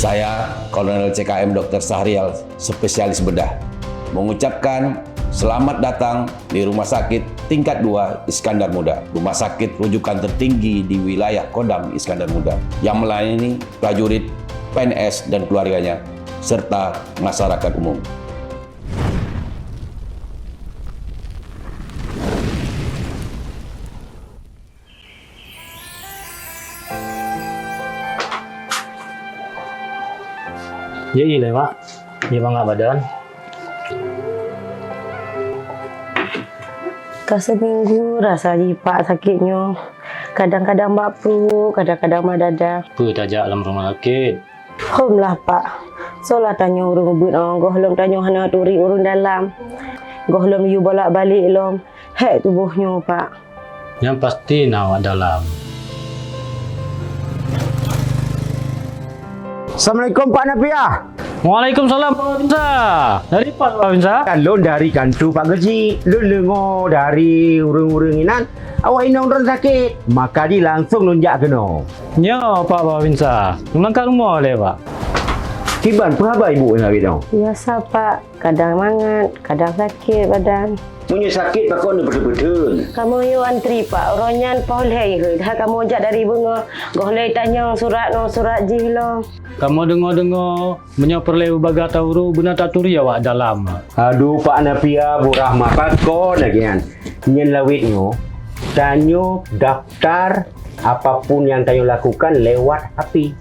Saya, Kolonel CKM Dr. Sahrial, spesialis bedah, mengucapkan selamat datang di Rumah Sakit Tingkat 2 Iskandar Muda, rumah sakit rujukan tertinggi di wilayah Kodam Iskandar Muda, yang melayani prajurit, PNS, dan keluarganya, serta masyarakat umum. Ya iya Pak, gimana badan? Seminggu rasa Pak sakitnya. Kadang-kadang bak perut, kadang-kadang mah dada. Tajak dalam rumah sakit. Hom lah Pak. Solah tanya urung ubut goh lom tanya hana turi urung dalam. Goh lom you bolak-balik lom. Hek tubuhnya Pak. Yang pasti nawak dalam. Assalamualaikum Pak Nafiah. Waalaikumsalam Pak Winsa. Dari Pak Winsa? Lon dari kantu Pak Gaji. Lon lengo dari urung-urung inan. Awak inang orang sakit. Maka di langsung lonjak kena. Ya Pak Winsa. Melangkah rumah boleh Pak? Kiban, kenapa ibu yang sakit? Biasa Pak. Kadang mangat, kadang sakit badan. Punya sakit Pak kau ni betul-betul. Kamu you antri Pak. Oronyan poleh. Dah kamu ajak dari bunga. Goh leh tanya surat no surat jih lo. Kamu dengar-dengar menyoperleh baga tauru benar tak turi awak dalam. Aduh Pak Nafiah, Bu Rahmat Pak kau lagi kan. Nyen lawitnya. Tanyo daftar apapun yang tayo lakukan lewat HP.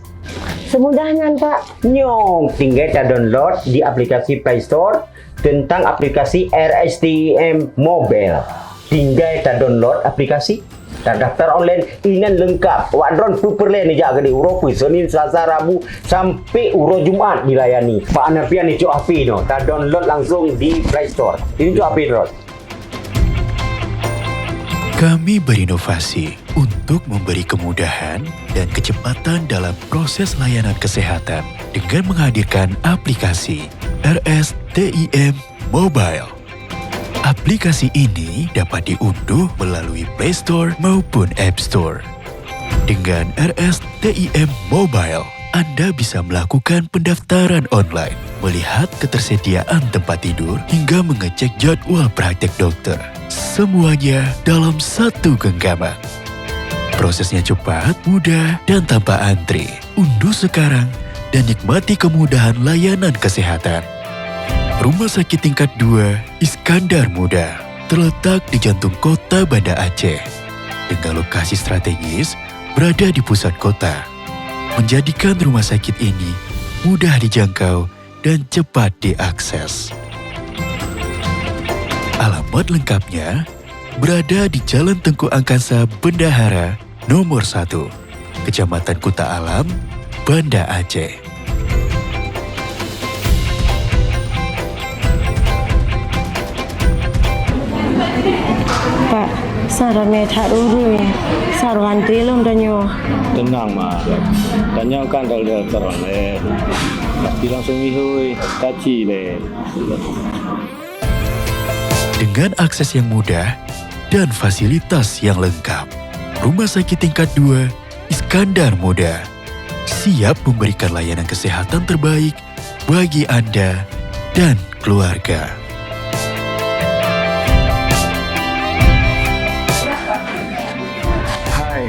Semudahnya Pak. Nyong tinggal ta download di aplikasi Play Store tentang aplikasi RSTIM Mobile. Tinggal ta download aplikasi, ta daftar online, inan lengkap. Wadron superle ni jaga di Uro Senin, Selasa, Rabu sampai Uro Jumat dilayani. Pak Nafiah ni cok api no, ta download langsung di Play Store. Ini cok api Ron. Kami berinovasi untuk memberi kemudahan dan kecepatan dalam proses layanan kesehatan dengan menghadirkan aplikasi RSTIM Mobile. Aplikasi ini dapat diunduh melalui Play Store maupun App Store. Dengan RSTIM Mobile, Anda bisa melakukan pendaftaran online, melihat ketersediaan tempat tidur, hingga mengecek jadwal praktek dokter. Semuanya dalam satu genggaman. Prosesnya cepat, mudah, dan tanpa antri. Unduh sekarang dan nikmati kemudahan layanan kesehatan. Rumah Sakit Tingkat 2 Iskandar Muda terletak di jantung kota Banda Aceh. Dengan lokasi strategis berada di pusat kota, menjadikan rumah sakit ini mudah dijangkau dan cepat diakses. Alamat lengkapnya berada di Jalan Tengku Angkasa Bendahara nomor 1, Kecamatan Kuta Alam, Banda Aceh. Pak, sarannya tak urus. Saruhan trilum danyo. Tenang Mas. Tanyakan kalau dokter online. Pasti langsung ihui. Kaci le. Dengan akses yang mudah dan fasilitas yang lengkap, Rumah Sakit Tingkat 2 Iskandar Muda siap memberikan layanan kesehatan terbaik bagi Anda dan keluarga. Hai,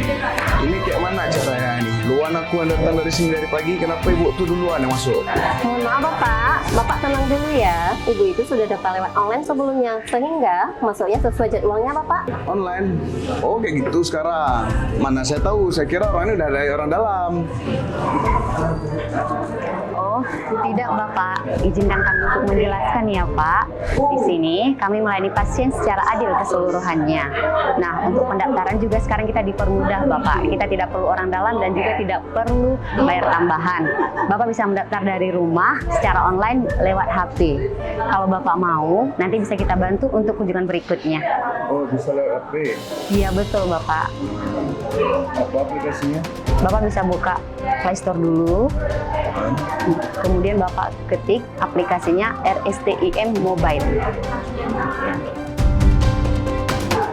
ini kayak mana caranya nih? Luan aku yang datang dari sini dari pagi, kenapa ibu tuh duluan yang masuk? Mohon maaf Bapak, Bapak tenang dulu ya. Ibu itu sudah daftar lewat online sebelumnya, sehingga masuknya sesuai jadwalnya Bapak. Online? Oh kayak gitu sekarang. Mana saya tahu, saya kira orang ini udah ada orang dalam. Oh, tidak Bapak. Izinkan kami untuk menjelaskan ya Pak. Di sini kami melayani pasien secara adil keseluruhannya. Nah, untuk pendaftaran juga sekarang kita dipermudah Bapak. Kita tidak perlu orang dalam dan juga tidak perlu bayar tambahan. Bapak bisa mendaftar dari rumah secara online lewat HP. Kalau Bapak mau, nanti bisa kita bantu untuk kunjungan berikutnya. Oh bisa lewat HP? Iya betul Bapak. Apa aplikasinya? Bapak bisa buka Play Store dulu. Kemudian Bapak ketik aplikasinya RSTIM Mobile.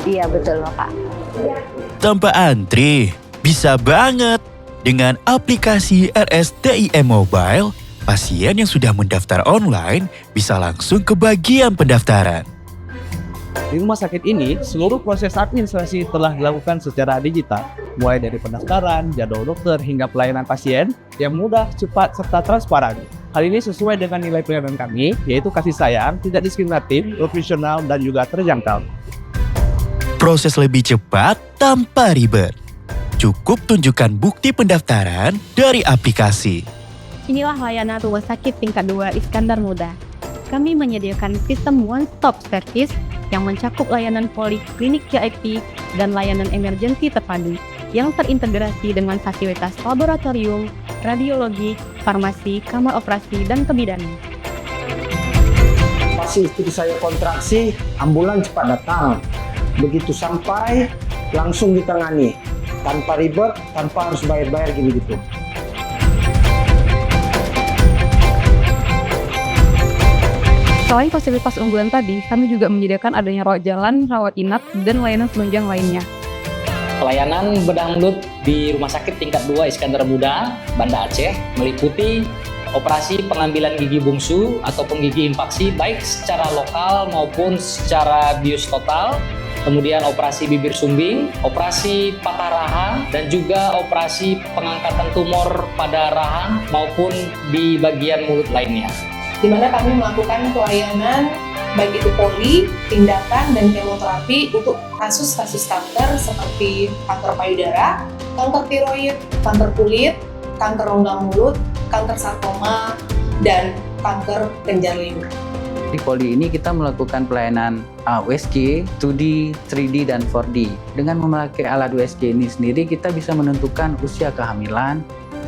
Iya betul Bapak. Tanpa antri, bisa banget. Dengan aplikasi RSTIM Mobile, pasien yang sudah mendaftar online bisa langsung ke bagian pendaftaran. Di rumah sakit ini, seluruh proses administrasi telah dilakukan secara digital, mulai dari pendaftaran, jadwal dokter, hingga pelayanan pasien yang mudah, cepat, serta transparan. Hal ini sesuai dengan nilai pelayanan kami, yaitu kasih sayang, tidak diskriminatif, profesional, dan juga terjangkau. Proses lebih cepat tanpa ribet. Cukup tunjukkan bukti pendaftaran dari aplikasi. Inilah layanan Rumah Sakit Tingkat 2 Iskandar Muda. Kami menyediakan sistem one-stop service yang mencakup layanan poliklinik VIP dan layanan emergensi terpadu yang terintegrasi dengan fasilitas laboratorium, radiologi, farmasi, kamar operasi, dan kebidanan. Pas istri saya kontraksi, ambulan cepat datang. Begitu sampai, langsung ditangani. Tanpa ribet, tanpa harus bayar-bayar gitu-gitu. Selain fasilitas unggulan tadi, kami juga menyediakan adanya rawat jalan, rawat inap, dan layanan penunjang lainnya. Pelayanan bedah mulut di Rumah Sakit Tingkat 2 Iskandar Muda, Banda Aceh, meliputi operasi pengambilan gigi bungsu ataupun gigi impaksi, baik secara lokal maupun secara bius total, kemudian operasi bibir sumbing, operasi patah rahang, dan juga operasi pengangkatan tumor pada rahang maupun di bagian mulut lainnya. Di mana kami melakukan pelayanan baik itu poli, tindakan, dan kemoterapi untuk kasus-kasus kanker seperti kanker payudara, kanker tiroid, kanker kulit, kanker rongga mulut, kanker sarkoma, dan kanker kelenjar liur. Di poli ini kita melakukan pelayanan USG, 2D, 3D, dan 4D. Dengan memakai alat USG ini sendiri, kita bisa menentukan usia kehamilan,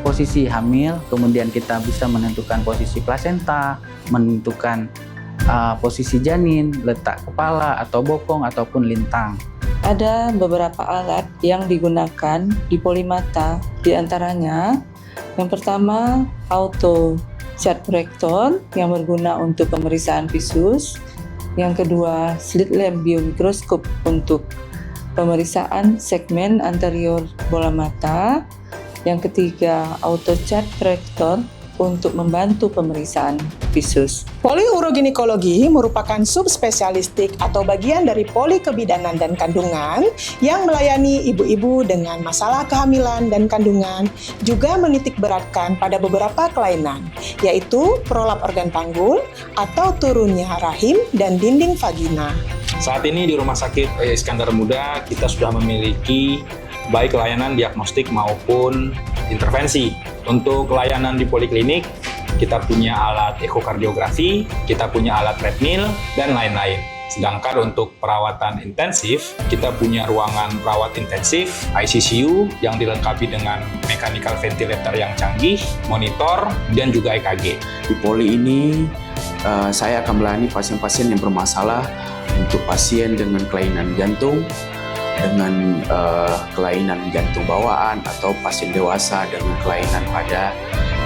posisi hamil, kemudian kita bisa menentukan posisi plasenta, menentukan posisi janin, letak kepala atau bokong ataupun lintang. Ada beberapa alat yang digunakan di polimata, di antaranya yang pertama auto chart projector yang berguna untuk pemeriksaan visus, yang kedua slit lamp biomikroskop untuk pemeriksaan segmen anterior bola mata, yang ketiga, auto chart projector untuk membantu pemeriksaan visus. Poliuroginekologi merupakan subspesialistik atau bagian dari poli kebidanan dan kandungan yang melayani ibu-ibu dengan masalah kehamilan dan kandungan, juga menitik beratkan pada beberapa kelainan, yaitu prolap organ panggul atau turunnya rahim dan dinding vagina. Saat ini di Rumah Sakit Iskandar Muda kita sudah memiliki baik layanan diagnostik maupun intervensi. Untuk layanan di poliklinik, kita punya alat ekokardiografi, kita punya alat treadmill, dan lain-lain. Sedangkan untuk perawatan intensif, kita punya ruangan perawat intensif, ICU, yang dilengkapi dengan mechanical ventilator yang canggih, monitor, dan juga EKG. Di poli ini, saya akan melayani pasien-pasien yang bermasalah untuk pasien dengan kelainan jantung, dengan kelainan jantung bawaan, atau pasien dewasa dengan kelainan pada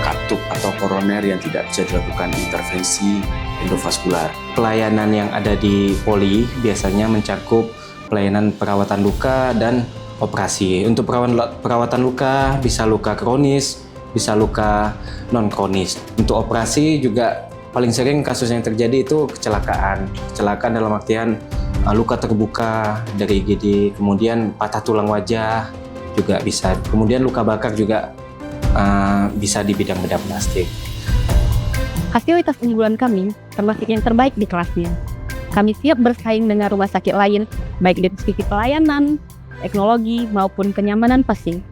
katup atau koroner yang tidak bisa dilakukan intervensi endovaskular. Pelayanan yang ada di poli biasanya mencakup pelayanan perawatan luka dan operasi. Untuk perawatan luka bisa luka kronis, bisa luka non-kronis. Untuk operasi juga paling sering kasus yang terjadi itu kecelakaan. Kecelakaan dalam artian luka terbuka dari IGD, kemudian patah tulang wajah juga bisa. Kemudian luka bakar juga bisa di bidang bedah plastik. Fasilitas unggulan kami termasuk yang terbaik di kelasnya. Kami siap bersaing dengan rumah sakit lain, baik dari sisi pelayanan, teknologi, maupun kenyamanan pasien.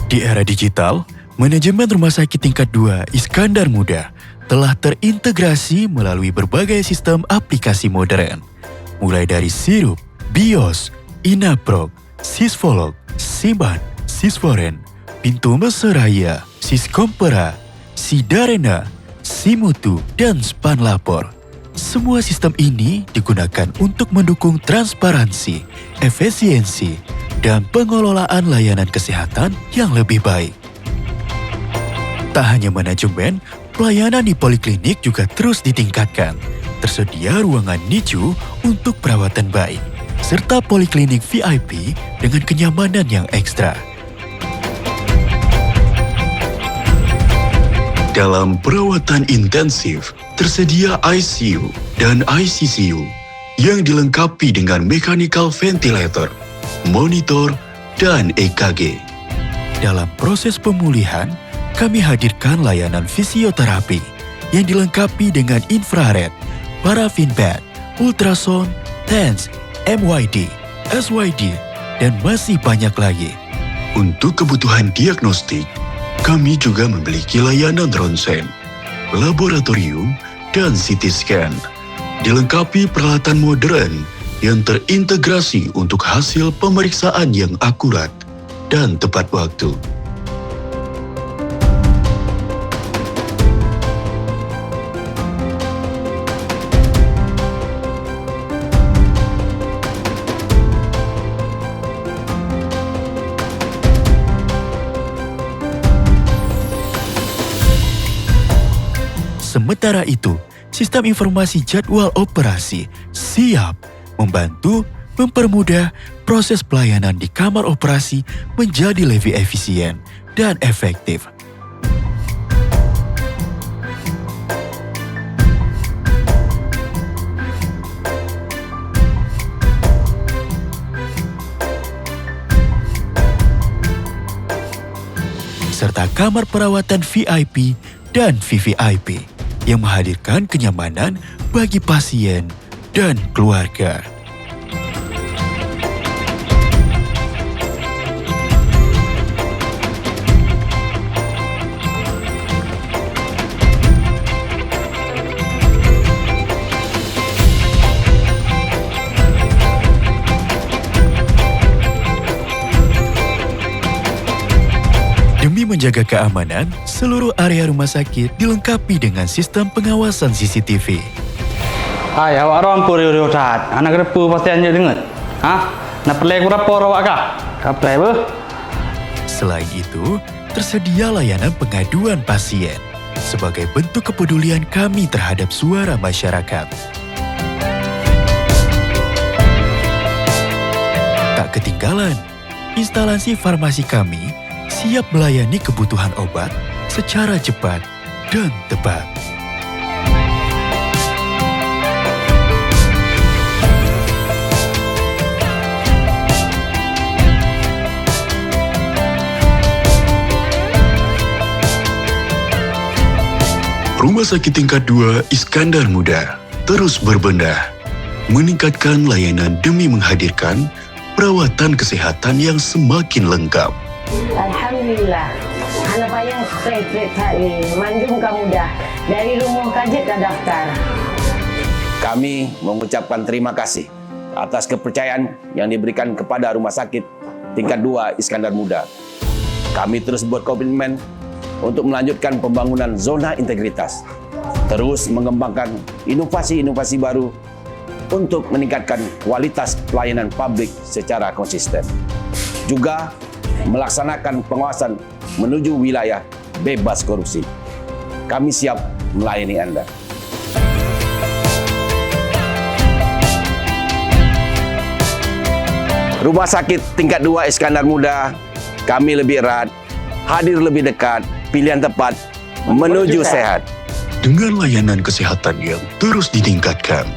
Di era digital, manajemen Rumah Sakit Tingkat 2 Iskandar Muda telah terintegrasi melalui berbagai sistem aplikasi modern, mulai dari Sirup, BIOS, Inaprog, Sisfolog, Siman, Sisforen, Pintu Meseraya, Siskompera, Sidarena, Simutu, dan Span Lapor. Semua sistem ini digunakan untuk mendukung transparansi, efisiensi, dan pengelolaan layanan kesehatan yang lebih baik. Tak hanya manajemen, pelayanan di poliklinik juga terus ditingkatkan. Tersedia ruangan NICU untuk perawatan bayi, serta poliklinik VIP dengan kenyamanan yang ekstra. Dalam perawatan intensif, tersedia ICU dan ICCU yang dilengkapi dengan mechanical ventilator, monitor, dan EKG. Dalam proses pemulihan, kami hadirkan layanan fisioterapi yang dilengkapi dengan infrared, parafin pad, ultrasound, TENS, MYD, SYD, dan masih banyak lagi. Untuk kebutuhan diagnostik, kami juga memiliki layanan ronsen, laboratorium, dan CT scan. Dilengkapi peralatan modern yang terintegrasi untuk hasil pemeriksaan yang akurat dan tepat waktu. Sementara itu, sistem informasi jadwal operasi siap membantu mempermudah proses pelayanan di kamar operasi menjadi lebih efisien dan efektif. Serta kamar perawatan VIP dan VVIP yang menghadirkan kenyamanan bagi pasien dan keluarga. Demi menjaga keamanan, seluruh area rumah sakit dilengkapi dengan sistem pengawasan CCTV. Hai, awak orang pun rio tat. Anak repu pasti anjir dengar. Nak pelai berapa awak kah? Pelai apa? Selain itu, tersedia layanan pengaduan pasien sebagai bentuk kepedulian kami terhadap suara masyarakat. Tak ketinggalan, instalasi farmasi kami siap melayani kebutuhan obat secara cepat dan tepat. Rumah Sakit Tingkat 2 Iskandar Muda terus berbenah, meningkatkan layanan demi menghadirkan perawatan kesehatan yang semakin lengkap. Alhamdulillah, anak payah straight hari, manjung kamu dah. Dari rumah kajet dah daftar. Kami mengucapkan terima kasih atas kepercayaan yang diberikan kepada Rumah Sakit Tingkat 2 Iskandar Muda. Kami terus berkomitmen untuk melanjutkan pembangunan zona integritas, terus mengembangkan inovasi-inovasi baru untuk meningkatkan kualitas pelayanan publik secara konsisten. Juga melaksanakan pengawasan menuju wilayah bebas korupsi. Kami siap melayani Anda. Rumah Sakit Tingkat 2 Iskandar Muda, kami lebih erat, hadir lebih dekat, pilihan tepat menuju sehat. Dengan layanan kesehatan yang terus ditingkatkan,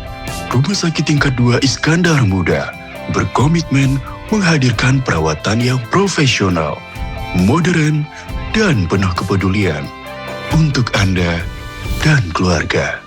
Rumah Sakit Tingkat 2 Iskandar Muda berkomitmen menghadirkan perawatan yang profesional, modern, dan penuh kepedulian untuk Anda dan keluarga.